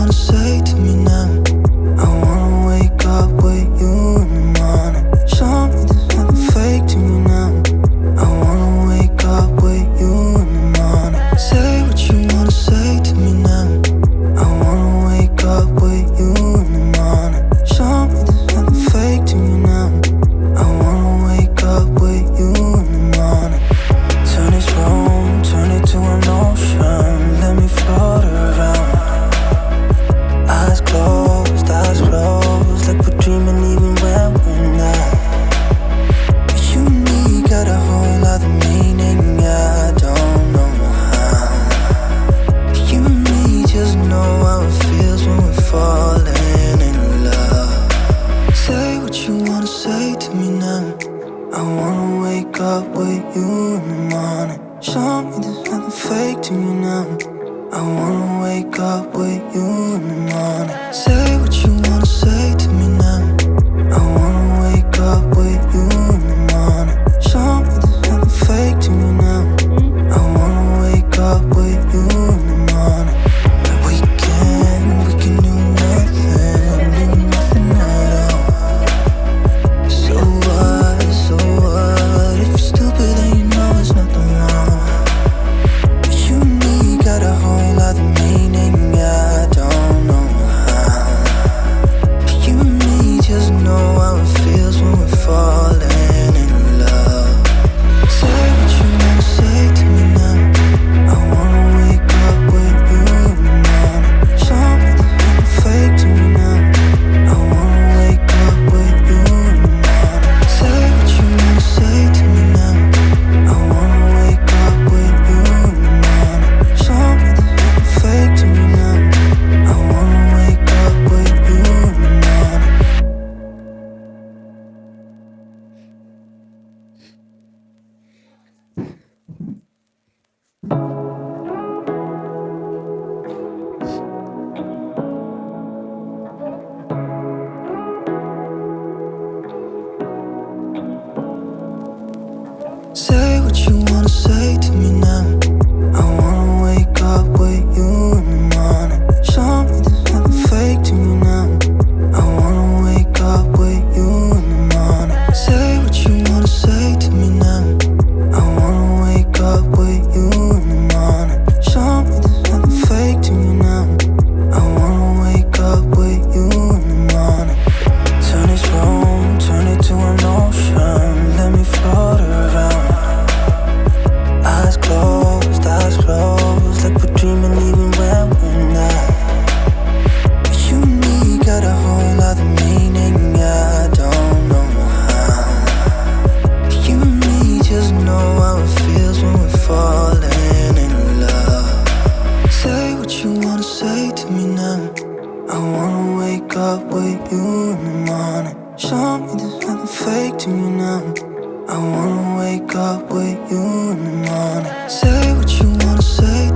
wanna say to me now. I wanna wake up with you in the morning. Show me there's nothing fake to me now. I wanna wake up with you in the morning. Say what you wanna say to me now. I wanna wake up with you in the morning. Show me there's nothing fake to me now. I wanna wake up with you in the morning. Turn this room, turn it to an ocean. Let me float around. Eyes closed, like we're dreaming even when we're not. You and me got a whole other meaning, I don't know how. You and me just know how it feels when we're falling in love. Say what you wanna say to me now. I wanna wake up with you in the morning. Show me there's nothing fake to me now. I wanna wake up with you in the morning. Say what you wanna say to me now. I wanna wake up with you in the morning. Show me there's nothing fake to me now. I wanna wake up with you in the morning. We can do nothing at all. So what, if you're stupid then you know there's nothing wrong. You and me got a whole other meaning, I don't know how. You and me just know how it feels when we're falling in love. Say what you wanna say to me now. I wanna wake up with you in the morning. Show me there's nothing fake to me now. I wanna wake up with you in the morning. Say what you wanna say to me now. I wanna wake up with you in the morning. Show me there's nothing fake to me now. I wanna wake up with you in the morning. Say what you wanna say to me now. I wanna wake up with you in the morning. Show me there's nothing fake to me now. I wanna wake up with you in the morning. Say what you wanna say to me now. I wanna wake up with you in the morning. Show me there's nothing fake to me now. I wanna wake up with you in the morning. Turn this room, turn it to an ocean. Let me float around. Eyes closed, like we're dreaming even when we're not. You and me got a whole other meaning, I don't know how. You and me just know how it feels when we're falling in love. Say what you wanna say to me now. I wanna wake up with you in the morning. Show me there's nothing fake to me now. I wanna wake up with you in the morning. Say what you wanna say